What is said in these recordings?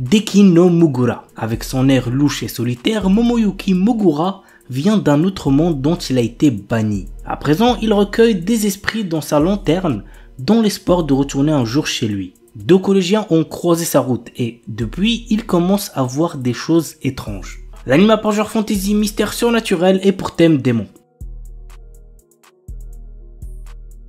Deki no Mugura. Avec son air louche et solitaire, Momoyuki Mogura vient d'un autre monde dont il a été banni. À présent, il recueille des esprits dans sa lanterne, dans l'espoir de retourner un jour chez lui. Deux collégiens ont croisé sa route et, depuis, il commence à voir des choses étranges. L'anime a pour genre fantasy, mystère surnaturel et pour thème démon.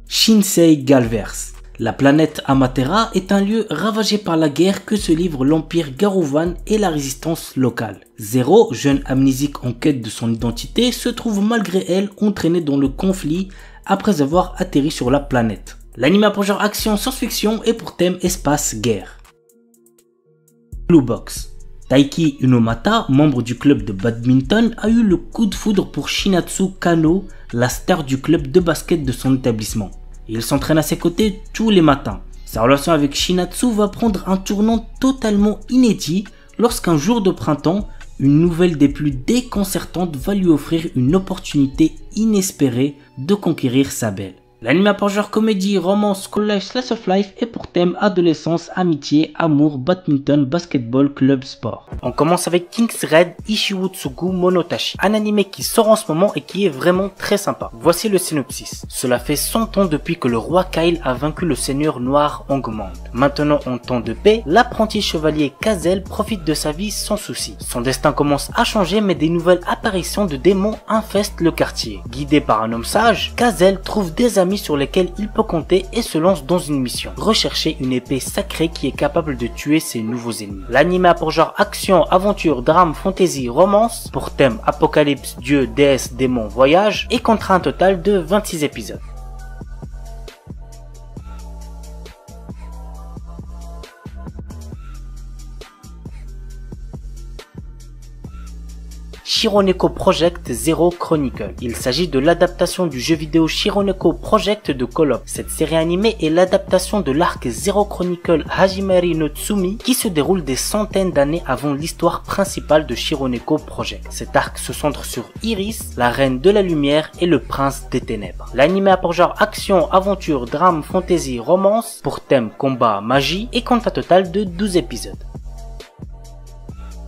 Shinsei Galverse. La planète Amatera est un lieu ravagé par la guerre que se livre l'empire Garuvan et la résistance locale. Zero, jeune amnésique en quête de son identité, se trouve malgré elle entraîné dans le conflit après avoir atterri sur la planète. L'anime a pour genre action science-fiction et pour thème espace-guerre. Blue Box. Taiki Unomata, membre du club de badminton, a eu le coup de foudre pour Shinatsu Kano, la star du club de basket de son établissement. Il s'entraîne à ses côtés tous les matins. Sa relation avec Shinatsu va prendre un tournant totalement inédit lorsqu'un jour de printemps, une nouvelle des plus déconcertantes va lui offrir une opportunité inespérée de conquérir sa belle. L'anime a pour genre comédie, romance, college, slice of life et pour thème adolescence, amitié, amour, badminton, basketball, club, sport. On commence avec King's Red Ishiwutsugu Monotachi, un anime qui sort en ce moment et qui est vraiment très sympa. Voici le synopsis. Cela fait 100 ans depuis que le roi Kyle a vaincu le seigneur noir Angmand. Maintenant en temps de paix, l'apprenti chevalier Kazel profite de sa vie sans souci. Son destin commence à changer mais des nouvelles apparitions de démons infestent le quartier. Guidé par un homme sage, Kazel trouve des amis sur lesquels il peut compter et se lance dans une mission. Rechercher une épée sacrée qui est capable de tuer ses nouveaux ennemis. L'anime a pour genre action, aventure, drame, fantasy, romance, pour thème apocalypse, dieu, déesse, démon, voyage et comptera un total de 26 épisodes. Shironeko Project Zero Chronicle. Il s'agit de l'adaptation du jeu vidéo Shironeko Project de Call of. Cette série animée est l'adaptation de l'arc Zero Chronicle Hajimari no Tsumi qui se déroule des centaines d'années avant l'histoire principale de Shironeko Project. Cet arc se centre sur Iris, la reine de la lumière et le prince des ténèbres. L'anime a pour genre action, aventure, drame, fantasy, romance, pour thème combat, magie et compte un total de 12 épisodes.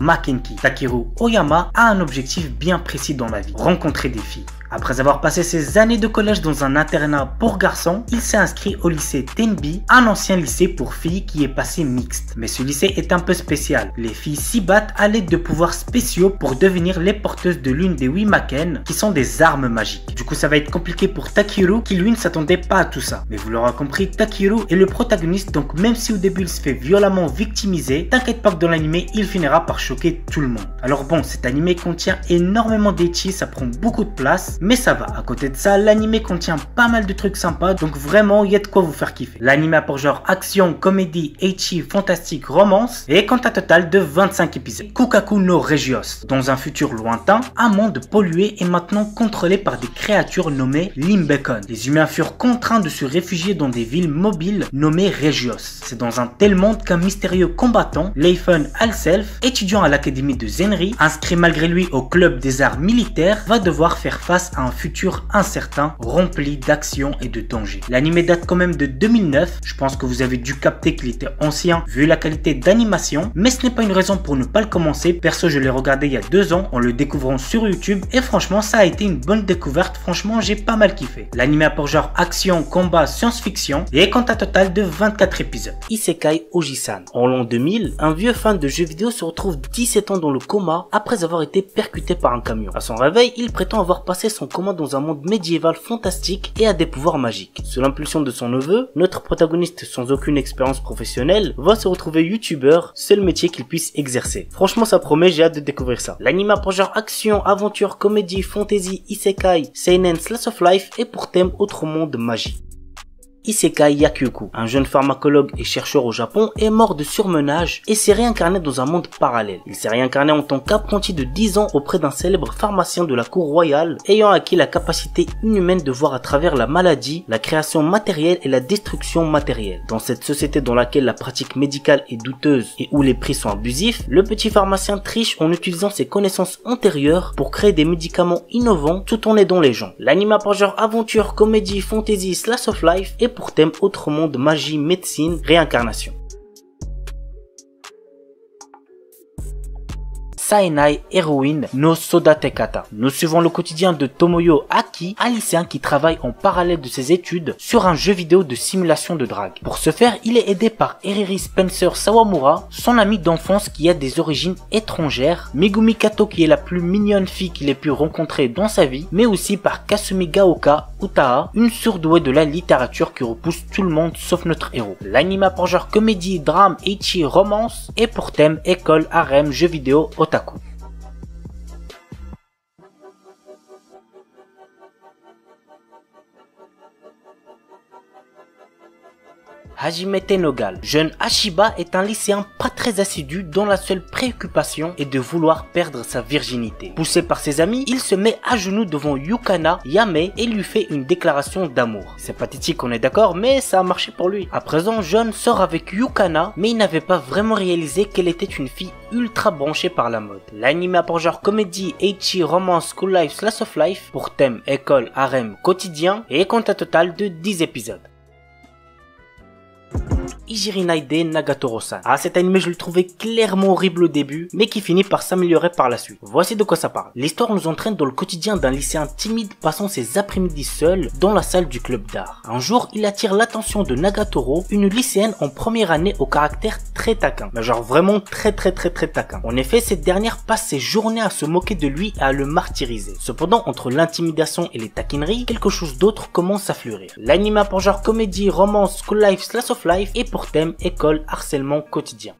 Makenki. Takeru Oyama a un objectif bien précis dans la vie, rencontrer des filles. Après avoir passé ses années de collège dans un internat pour garçons, il s'est inscrit au lycée Tenbi, un ancien lycée pour filles qui est passé mixte. Mais ce lycée est un peu spécial. Les filles s'y battent à l'aide de pouvoirs spéciaux pour devenir les porteuses de l'une des 8 Maken, qui sont des armes magiques. Du coup, ça va être compliqué pour Takeru, qui lui ne s'attendait pas à tout ça. Mais vous l'aurez compris, Takeru est le protagoniste, donc même si au début il se fait violemment victimiser, t'inquiète pas que dans l'anime, il finira par choquer tout le monde. Alors bon, cet anime contient énormément d'ecchi, ça prend beaucoup de place, mais ça va. À côté de ça, l'anime contient pas mal de trucs sympas, donc vraiment il y a de quoi vous faire kiffer. L'anime a pour genre action, comédie, ecchi, fantastique, romance et compte un total de 25 épisodes. Kukaku no Regios. Dans un futur lointain, un monde pollué est maintenant contrôlé par des créatures nommées Limbekon. Les humains furent contraints de se réfugier dans des villes mobiles nommées Regios. C'est dans un tel monde qu'un mystérieux combattant, Leifun Alself, étudiant à l'académie de Zenri, inscrit malgré lui au club des arts militaires, va devoir faire face à un futur incertain, rempli d'action et de danger. L'anime date quand même de 2009, je pense que vous avez dû capter qu'il était ancien vu la qualité d'animation, mais ce n'est pas une raison pour ne pas le commencer. Perso, je l'ai regardé il y a 2 ans en le découvrant sur YouTube et franchement ça a été une bonne découverte, franchement j'ai pas mal kiffé. L'anime a pour genre action, combat, science-fiction et compte un total de 24 épisodes. Isekai Oji-san. En l'an 2000, un vieux fan de jeux vidéo se retrouve 17 ans dans le coma après avoir été percuté par un camion. À son réveil, il prétend avoir passé son coma dans un monde médiéval fantastique et a des pouvoirs magiques. Sous l'impulsion de son neveu, notre protagoniste sans aucune expérience professionnelle va se retrouver youtubeur, seul métier qu'il puisse exercer. Franchement ça promet, j'ai hâte de découvrir ça. L'anime a pour genre action, aventure, comédie, fantasy, isekai, seinen, slice of life et pour thème autre monde magie. Isekai Yakyuku. Un jeune pharmacologue et chercheur au Japon est mort de surmenage et s'est réincarné dans un monde parallèle. Il s'est réincarné en tant qu'apprenti de 10 ans auprès d'un célèbre pharmacien de la cour royale ayant acquis la capacité inhumaine de voir à travers la maladie, la création matérielle et la destruction matérielle. Dans cette société dans laquelle la pratique médicale est douteuse et où les prix sont abusifs, le petit pharmacien triche en utilisant ses connaissances antérieures pour créer des médicaments innovants tout en aidant les gens. L'anime a pour genre aventure, comédie, fantasy, slice of life et pour thème autre monde, magie, médecine, réincarnation. Saenai Heroine no Sodatekata. Nous suivons le quotidien de Tomoyo Aki, un lycéen qui travaille en parallèle de ses études sur un jeu vidéo de simulation de drague. Pour ce faire, il est aidé par Eriri Spencer Sawamura, son ami d'enfance qui a des origines étrangères, Megumi Kato qui est la plus mignonne fille qu'il ait pu rencontrer dans sa vie, mais aussi par Kasumi Gaoka Utaha, une surdouée de la littérature qui repousse tout le monde sauf notre héros. L'anime a pour genre comédie, drame, ecchi, romance et pour thème école, harem, jeux vidéo, otaku. Hajime Tenogal. Jeune Ashiba est un lycéen pas très assidu dont la seule préoccupation est de vouloir perdre sa virginité. Poussé par ses amis, il se met à genoux devant Yukana Yame et lui fait une déclaration d'amour. C'est pathétique, on est d'accord, mais ça a marché pour lui. À présent, Jeune sort avec Yukana, mais il n'avait pas vraiment réalisé qu'elle était une fille ultra branchée par la mode. L'anime a pour genre comédie, ecchi, romance, school life, slice of life, pour thème école, harem, quotidien et compte un total de 10 épisodes. Ijirinaide Nagatoro-san. Ah, cet anime je le trouvais clairement horrible au début, mais qui finit par s'améliorer par la suite. Voici de quoi ça parle. L'histoire nous entraîne dans le quotidien d'un lycéen timide passant ses après-midi seul dans la salle du club d'art. Un jour, il attire l'attention de Nagatoro, une lycéenne en première année au caractère très taquin. Mais genre vraiment très taquin. En effet, cette dernière passe ses journées à se moquer de lui et à le martyriser. Cependant, entre l'intimidation et les taquineries, quelque chose d'autre commence à fleurir. L'anime a pour genre comédie, romance, school life, slice of life et pour thème école, harcèlement quotidien.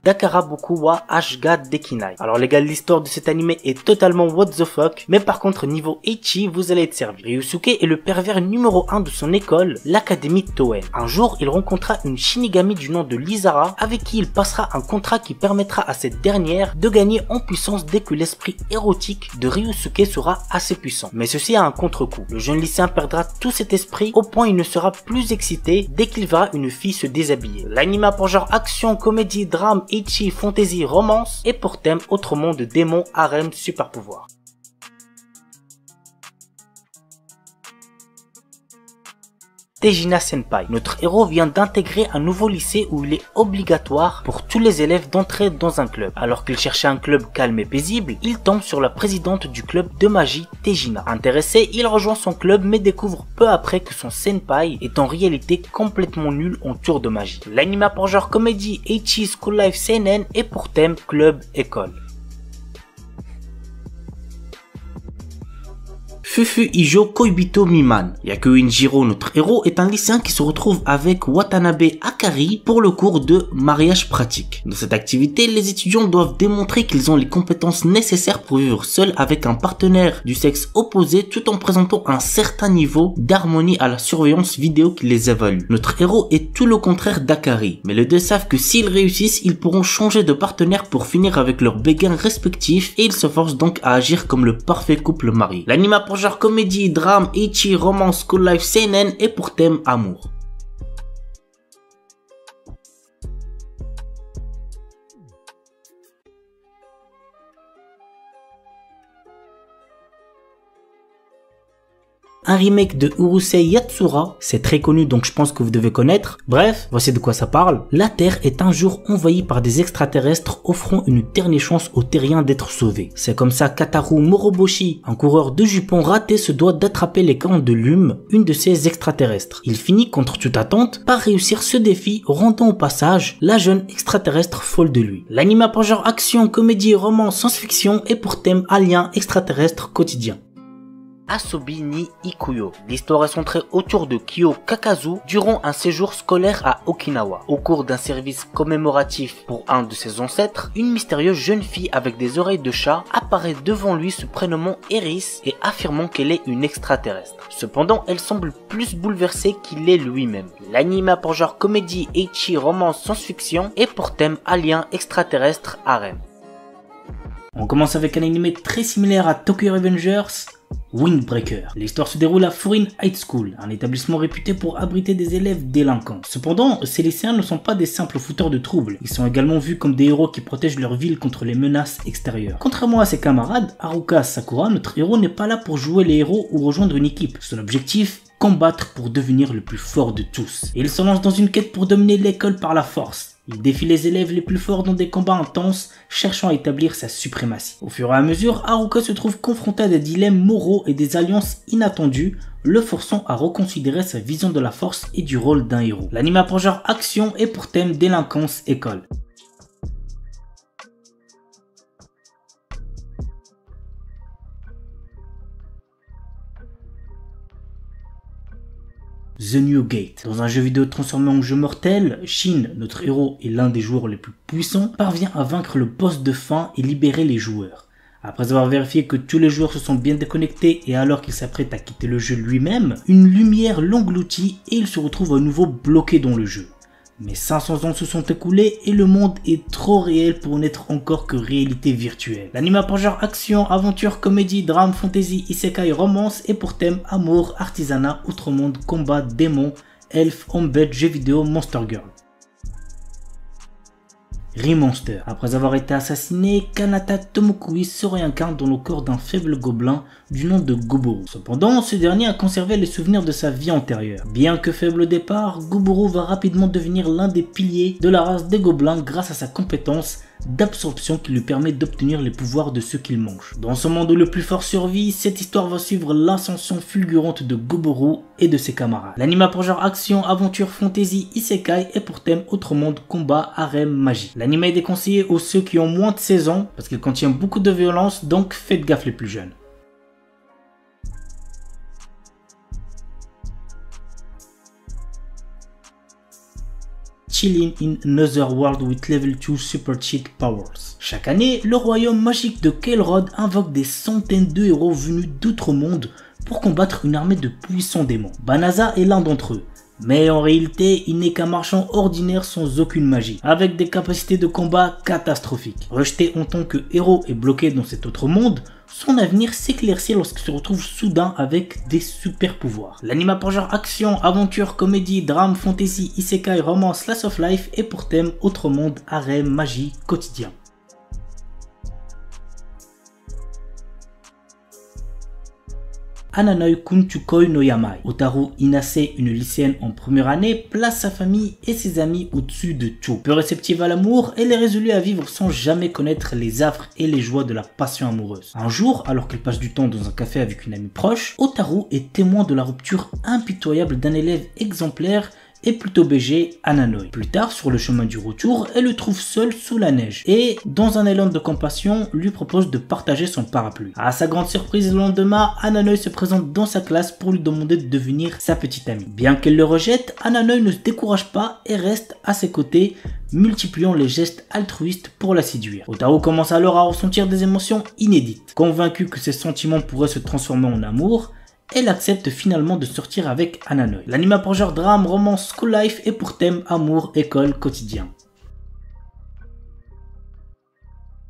Dakaraboku wa Ashga Dekinai. Alors les gars, l'histoire de cet anime est totalement what the fuck, mais par contre niveau ecchi, vous allez être servi. Ryusuke est le pervers numéro 1 de son école, l'académie Toen. Un jour, il rencontra une Shinigami du nom de Lizara, avec qui il passera un contrat qui permettra à cette dernière de gagner en puissance dès que l'esprit érotique de Ryusuke sera assez puissant. Mais ceci a un contre-coup. Le jeune lycéen perdra tout cet esprit au point il ne sera plus excité dès qu'il verra une fille se déshabiller. L'anime a pour genre action, comédie, drame, ecchi, fantasy, romance et pour thème autre monde de démons, harem, super pouvoir. Tejina Senpai. Notre héros vient d'intégrer un nouveau lycée où il est obligatoire pour tous les élèves d'entrer dans un club. Alors qu'il cherchait un club calme et paisible, il tombe sur la présidente du club de magie, Tejina. Intéressé, il rejoint son club mais découvre peu après que son senpai est en réalité complètement nul en tour de magie. L'anime a pour genre comédie, ecchi, school life, seinen et pour thème club, école. Fufu Ijo Koibito Miman. Yakuin Jiro, notre héros, est un lycéen qui se retrouve avec Watanabe Akari pour le cours de mariage pratique. Dans cette activité, les étudiants doivent démontrer qu'ils ont les compétences nécessaires pour vivre seuls avec un partenaire du sexe opposé tout en présentant un certain niveau d'harmonie à la surveillance vidéo qui les évalue. Notre héros est tout le contraire d'Akari, mais les deux savent que s'ils réussissent, ils pourront changer de partenaire pour finir avec leurs béguins respectifs et ils se forcent donc à agir comme le parfait couple marié. L'anime a pour genre comédie, drame, ecchi, romance, school life, seinen et pour thème amour. Un remake de Urusei Yatsura, c'est très connu donc je pense que vous devez connaître. Bref, voici de quoi ça parle. La Terre est un jour envahie par des extraterrestres offrant une dernière chance aux terriens d'être sauvés. C'est comme ça qu'Ataru Moroboshi, un coureur de jupons raté, se doit d'attraper les cornes de Lume, une de ces extraterrestres. Il finit contre toute attente par réussir ce défi, rendant au passage la jeune extraterrestre folle de lui. L'anime a pour genre action, comédie, roman, science-fiction et pour thème alien extraterrestre quotidien. Asobi ni Ikuyo. L'histoire est centrée autour de Kyo Kakazu durant un séjour scolaire à Okinawa. Au cours d'un service commémoratif pour un de ses ancêtres, une mystérieuse jeune fille avec des oreilles de chat apparaît devant lui se prénommant Eris et affirmant qu'elle est une extraterrestre. Cependant, elle semble plus bouleversée qu'il est lui-même. L'anime a pour genre comédie, ecchi, romance, science-fiction et pour thème alien, extraterrestre, harem. On commence avec un anime très similaire à Tokyo Revengers, Windbreaker. L'histoire se déroule à Furin High School, un établissement réputé pour abriter des élèves délinquants. Cependant, ces lycéens ne sont pas des simples fouteurs de troubles, ils sont également vus comme des héros qui protègent leur ville contre les menaces extérieures. Contrairement à ses camarades, Haruka Sakura, notre héros n'est pas là pour jouer les héros ou rejoindre une équipe. Son objectif, combattre pour devenir le plus fort de tous. Et il se lance dans une quête pour dominer l'école par la force. Il défie les élèves les plus forts dans des combats intenses, cherchant à établir sa suprématie. Au fur et à mesure, Haruka se trouve confronté à des dilemmes moraux et des alliances inattendues, le forçant à reconsidérer sa vision de la force et du rôle d'un héros. L'anime a pour genre action et pour thème délinquance école. The New Gate. Dans un jeu vidéo transformé en jeu mortel, Shin, notre héros et l'un des joueurs les plus puissants, parvient à vaincre le boss de fin et libérer les joueurs. Après avoir vérifié que tous les joueurs se sont bien déconnectés et alors qu'il s'apprête à quitter le jeu lui-même, une lumière l'engloutit et il se retrouve à nouveau bloqué dans le jeu. Mais 500 ans se sont écoulés et le monde est trop réel pour n'être encore que réalité virtuelle. L'anime a pour genre action, aventure, comédie, drame, fantasy, isekai, romance et pour thème amour, artisanat, outre monde, combat, démons, elfes, homebed, jeux vidéo, monster girl. Remonster. Après avoir été assassiné, Kanata Tomokui se réincarne dans le corps d'un faible gobelin du nom de Goboro. Cependant, ce dernier a conservé les souvenirs de sa vie antérieure. Bien que faible au départ, Goboro va rapidement devenir l'un des piliers de la race des gobelins grâce à sa compétence d'absorption qui lui permet d'obtenir les pouvoirs de ceux qu'il mange. Dans ce monde où le plus fort survit, cette histoire va suivre l'ascension fulgurante de Goboro et de ses camarades. L'anime a pour genre action, aventure, fantasy, isekai et pour thème autre monde, combat, harem, magie. L'anime est déconseillé aux ceux qui ont moins de 16 ans parce qu'il contient beaucoup de violence, donc faites gaffe les plus jeunes. Chilling in Another World with Level 2 Super Cheat Powers. Chaque année, le royaume magique de Kael'Rod invoque des centaines de héros venus d'autres mondes pour combattre une armée de puissants démons. Banaza est l'un d'entre eux. Mais en réalité, il n'est qu'un marchand ordinaire sans aucune magie, avec des capacités de combat catastrophiques. Rejeté en tant que héros et bloqué dans cet autre monde, son avenir s'éclaircit lorsqu'il se retrouve soudain avec des super pouvoirs. L'anime a pour genre action, aventure, comédie, drame, fantasy, isekai, romance, slice of life et pour thème autre monde, harem, magie, quotidien. Ananoi Kunchukoi no Yamai. Otaru Inase, une lycéenne en première année, place sa famille et ses amis au-dessus de tout. Peu réceptive à l'amour, elle est résolue à vivre sans jamais connaître les affres et les joies de la passion amoureuse. Un jour, alors qu'elle passe du temps dans un café avec une amie proche, Otaru est témoin de la rupture impitoyable d'un élève exemplaire et plutôt BG, Ananoi. Plus tard, sur le chemin du retour, elle le trouve seul sous la neige et, dans un élan de compassion, lui propose de partager son parapluie. À sa grande surprise, le lendemain, Ananoi se présente dans sa classe pour lui demander de devenir sa petite amie. Bien qu'elle le rejette, Ananoi ne se décourage pas et reste à ses côtés, multipliant les gestes altruistes pour la séduire. Otaru commence alors à ressentir des émotions inédites. Convaincue que ses sentiments pourraient se transformer en amour, elle accepte finalement de sortir avec Ananoi. L'anime a pour genre drame, romance, school life et pour thème amour, école, quotidien.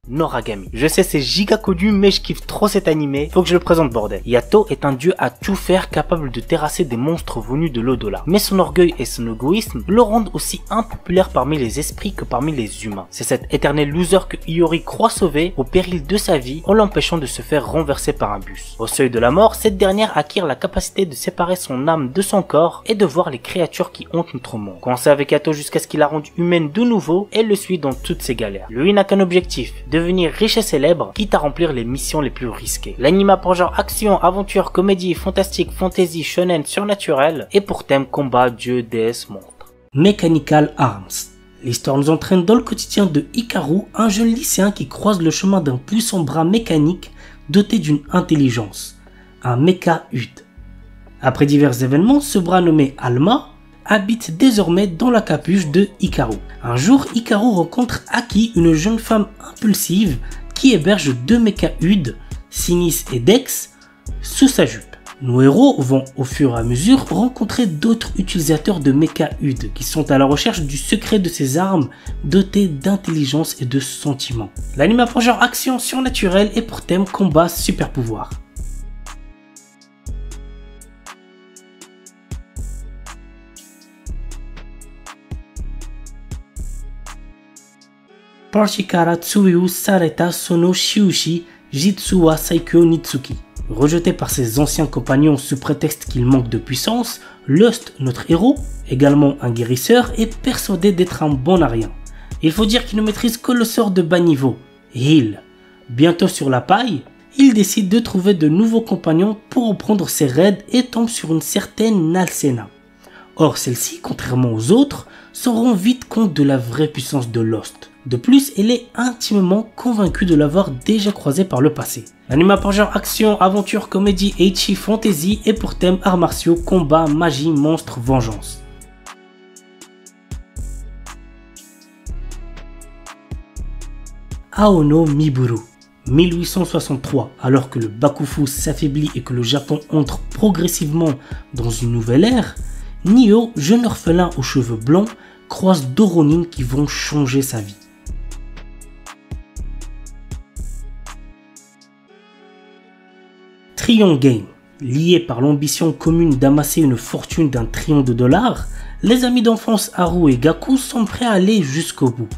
Noragami. Je sais, c'est giga connu, mais je kiffe trop cet animé. Faut que je le présente, bordel. Yato est un dieu à tout faire, capable de terrasser des monstres venus de l'au-delà. Mais son orgueil et son égoïsme le rendent aussi impopulaire parmi les esprits que parmi les humains. C'est cet éternel loser que Iori croit sauver au péril de sa vie en l'empêchant de se faire renverser par un bus. Au seuil de la mort, cette dernière acquiert la capacité de séparer son âme de son corps et de voir les créatures qui hantent notre monde. Coincée avec Yato jusqu'à ce qu'il la rende humaine de nouveau, elle le suit dans toutes ses galères. Lui n'a qu'un objectif, devenir riche et célèbre, quitte à remplir les missions les plus risquées. L'anime a pour genre action, aventure, comédie, fantastique, fantasy, shonen, surnaturel, et pour thème combat, dieu, déesse, monstre. Mechanical Arms. L'histoire nous entraîne dans le quotidien de Hikaru, un jeune lycéen qui croise le chemin d'un puissant bras mécanique doté d'une intelligence. un mecha Ud. Après divers événements, ce bras nommé Alma habite désormais dans la capuche de Hikaru. Un jour, Hikaru rencontre Aki, une jeune femme impulsive qui héberge deux mechas Ud, Sinis et Dex, sous sa jupe. Nos héros vont au fur et à mesure rencontrer d'autres utilisateurs de mecha Ud qui sont à la recherche du secret de ces armes dotées d'intelligence et de sentiments. L'anime a pour genre action surnaturelle et pour thème combat super pouvoir. Parshikara Tsuyu Sareta Sono Shiushi Jitsu wa Saikyo Nitsuki. Rejeté par ses anciens compagnons sous prétexte qu'il manque de puissance, Lust, notre héros, également un guérisseur, est persuadé d'être un bon à rien. Il faut dire qu'il ne maîtrise que le sort de bas niveau, Heal. Bientôt sur la paille, il décide de trouver de nouveaux compagnons pour reprendre ses raids et tombe sur une certaine Nalsena. Or celle-ci, contrairement aux autres, se rend vite compte de la vraie puissance de Lust. De plus, elle est intimement convaincue de l'avoir déjà croisé par le passé. L'anime a pour genre action, aventure, comédie, ecchi, fantasy et pour thème arts martiaux, combat, magie, monstres, vengeance. Aono Miburu. 1863, alors que le Bakufu s'affaiblit et que le Japon entre progressivement dans une nouvelle ère, Nio, jeune orphelin aux cheveux blancs, croise deux Ronin qui vont changer sa vie. Trion Game. Liés par l'ambition commune d'amasser une fortune d'un trillion de dollars, les amis d'enfance Haru et Gaku sont prêts à aller jusqu'au bout.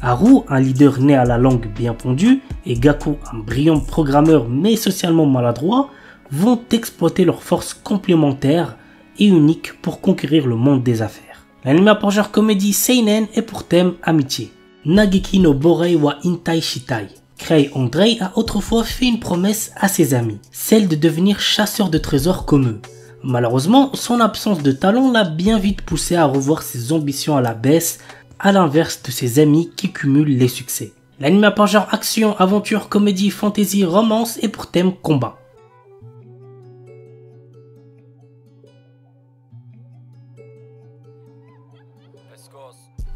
Haru, un leader né à la langue bien pondue, et Gaku, un brillant programmeur mais socialement maladroit, vont exploiter leurs forces complémentaires et uniques pour conquérir le monde des affaires. L'anime a pour genre comédie seinen et pour thème amitié. Nageki no Borei wa Intai Shitai. Kei Andrei a autrefois fait une promesse à ses amis, celle de devenir chasseur de trésors comme eux. Malheureusement, son absence de talent l'a bien vite poussé à revoir ses ambitions à la baisse, à l'inverse de ses amis qui cumulent les succès. L'anime a pour genre action, aventure, comédie, fantasy, romance et pour thème combat.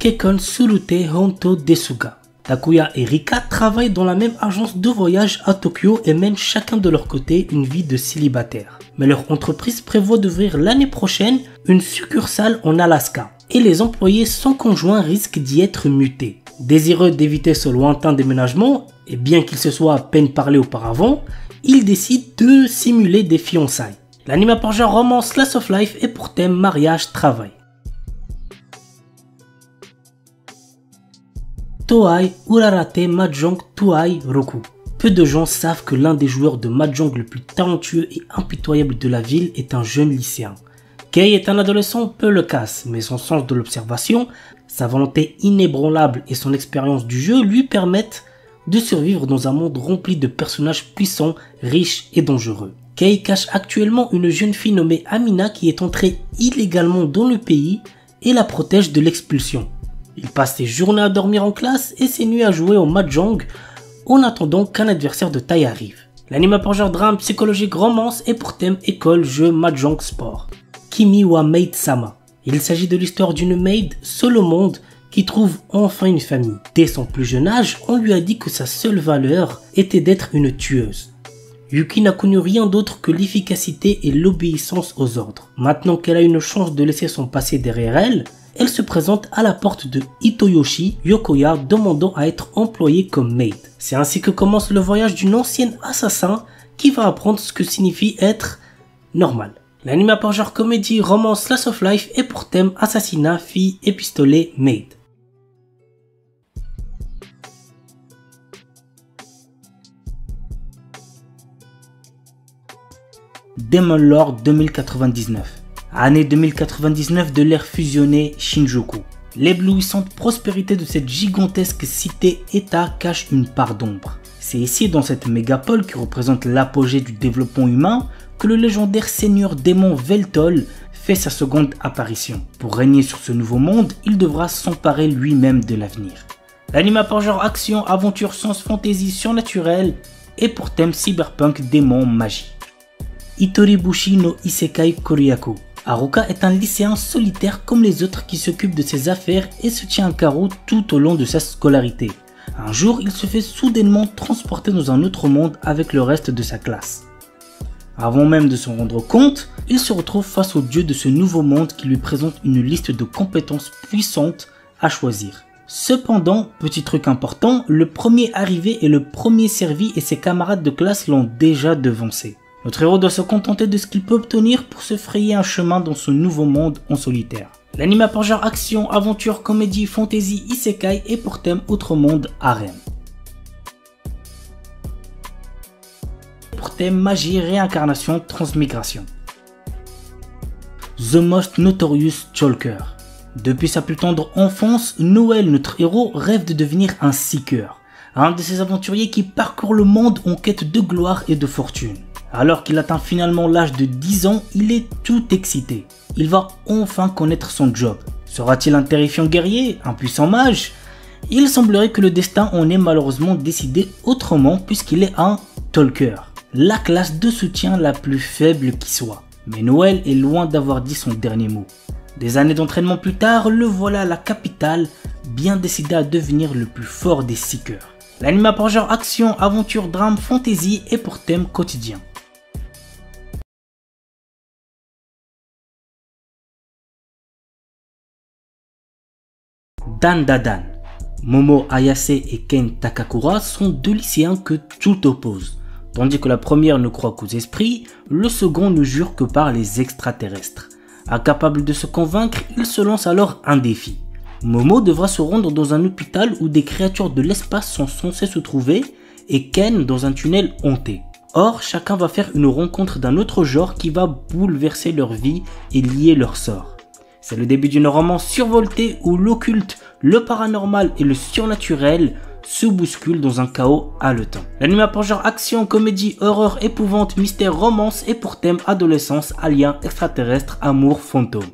Kekon Surute Honto Desuga. Takuya et Rika travaillent dans la même agence de voyage à Tokyo et mènent chacun de leur côté une vie de célibataire. Mais leur entreprise prévoit d'ouvrir l'année prochaine une succursale en Alaska et les employés sans conjoint risquent d'y être mutés. Désireux d'éviter ce lointain déménagement, et bien qu'ils se soient à peine parlé auparavant, ils décident de simuler des fiançailles. L'anime a pour genre romance slice of life et pour thème mariage-travail. Toei Urarate Mahjong Tuai Roku. Peu de gens savent que l'un des joueurs de Mahjong le plus talentueux et impitoyable de la ville est un jeune lycéen. Kei est un adolescent peu loquace, mais son sens de l'observation, sa volonté inébranlable et son expérience du jeu lui permettent de survivre dans un monde rempli de personnages puissants, riches et dangereux. Kei cache actuellement une jeune fille nommée Amina qui est entrée illégalement dans le pays et la protège de l'expulsion. Il passe ses journées à dormir en classe et ses nuits à jouer au Mahjong en attendant qu'un adversaire de taille arrive. L'anime a pour genre drame, psychologique, romance et pour thème école, jeu, Mahjong, sport. Kimi wa Maid Sama. Il s'agit de l'histoire d'une maid seule au monde qui trouve enfin une famille. Dès son plus jeune âge, on lui a dit que sa seule valeur était d'être une tueuse. Yuki n'a connu rien d'autre que l'efficacité et l'obéissance aux ordres. Maintenant qu'elle a une chance de laisser son passé derrière elle, elle se présente à la porte de Hitoyoshi Yokoya demandant à être employée comme maid. C'est ainsi que commence le voyage d'une ancienne assassin qui va apprendre ce que signifie être normal. L'anime a pour genre comédie, romance, slice of life et pour thème assassinat, fille et pistolet, maid. Demon Lord 2099. Année 2099 de l'ère fusionnée Shinjuku. L'éblouissante prospérité de cette gigantesque cité-état cache une part d'ombre. C'est ici, dans cette mégapole qui représente l'apogée du développement humain, que le légendaire seigneur démon Veltol fait sa seconde apparition. Pour régner sur ce nouveau monde, il devra s'emparer lui-même de l'avenir. L'anime a pour genre action, aventure, science, fantasy, surnaturel et pour thème cyberpunk, démon, magie. Itoribushi no Isekai Koryaku. Haruka est un lycéen solitaire comme les autres qui s'occupe de ses affaires et se tient à carreau tout au long de sa scolarité. Un jour, il se fait soudainement transporter dans un autre monde avec le reste de sa classe. Avant même de s'en rendre compte, il se retrouve face au dieu de ce nouveau monde qui lui présente une liste de compétences puissantes à choisir. Cependant, petit truc important, le premier arrivé est le premier servi et ses camarades de classe l'ont déjà devancé. Notre héros doit se contenter de ce qu'il peut obtenir pour se frayer un chemin dans ce nouveau monde en solitaire. L'anime a pour genre action, aventure, comédie, fantasy, isekai et pour thème autre monde, harem. Pour thème magie, réincarnation, transmigration. The Most Notorious Chalker. Depuis sa plus tendre enfance, Noël, notre héros, rêve de devenir un seeker, un de ces aventuriers qui parcourent le monde en quête de gloire et de fortune. Alors qu'il atteint finalement l'âge de 10 ans, il est tout excité. Il va enfin connaître son job. Sera-t-il un terrifiant guerrier, un puissant mage? Il semblerait que le destin en ait malheureusement décidé autrement puisqu'il est un talker, la classe de soutien la plus faible qui soit. Mais Noël est loin d'avoir dit son dernier mot. Des années d'entraînement plus tard, le voilà à la capitale, bien décidé à devenir le plus fort des seekers. L'anime a pour genre action, aventure, drame, fantasy et pour thème quotidien. Dan Dadan. Momo Ayase et Ken Takakura sont deux lycéens que tout oppose. Tandis que la première ne croit qu'aux esprits, le second ne jure que par les extraterrestres. Incapable de se convaincre, il se lance alors un défi. Momo devra se rendre dans un hôpital où des créatures de l'espace sont censées se trouver et Ken dans un tunnel hanté. Or, chacun va faire une rencontre d'un autre genre qui va bouleverser leur vie et lier leur sort. C'est le début d'une romance survoltée où l'occulte, le paranormal et le surnaturel se bousculent dans un chaos haletant. L'anime a pour genre action, comédie, horreur, épouvante, mystère, romance et pour thème adolescence, alien, extraterrestre, amour, fantôme.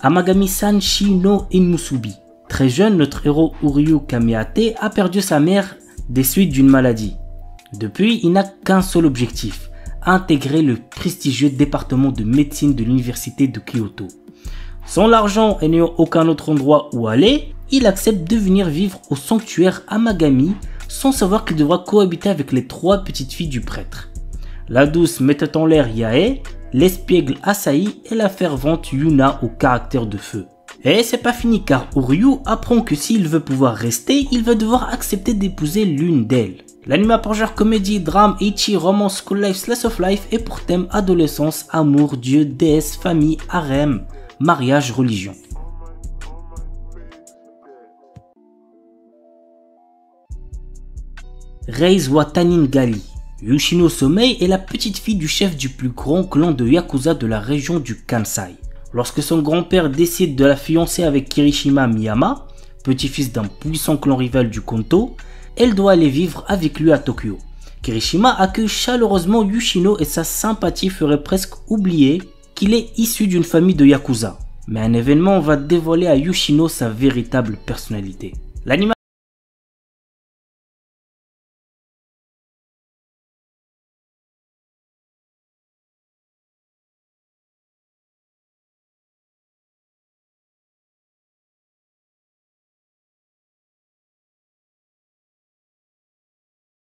Amagami-san Shi no Inmusubi. Très jeune, notre héros Uryu Kamiate a perdu sa mère des suites d'une maladie. Depuis, il n'a qu'un seul objectif, intégrer le prestigieux département de médecine de l'université de Kyoto. Sans l'argent et n'ayant aucun autre endroit où aller, il accepte de venir vivre au sanctuaire Amagami sans savoir qu'il devra cohabiter avec les trois petites filles du prêtre. La douce mettait en l'air Yae, l'espiègle Asahi et la fervente Yuna au caractère de feu. Et c'est pas fini car Uryu apprend que s'il veut pouvoir rester, il va devoir accepter d'épouser l'une d'elles. L'anime a pour genre comédie, drame, ecchi, romance, school life, slice of life et pour thème adolescence, amour, dieu, déesse, famille, harem, mariage, religion. Reizuwa Taningali. Yoshino Somei est la petite fille du chef du plus grand clan de Yakuza de la région du Kansai. Lorsque son grand-père décide de la fiancer avec Kirishima Miyama, petit-fils d'un puissant clan rival du Kanto, elle doit aller vivre avec lui à Tokyo. Kirishima accueille chaleureusement Yoshino et sa sympathie ferait presque oublier qu'il est issu d'une famille de Yakuza. Mais un événement va dévoiler à Yoshino sa véritable personnalité. L'anime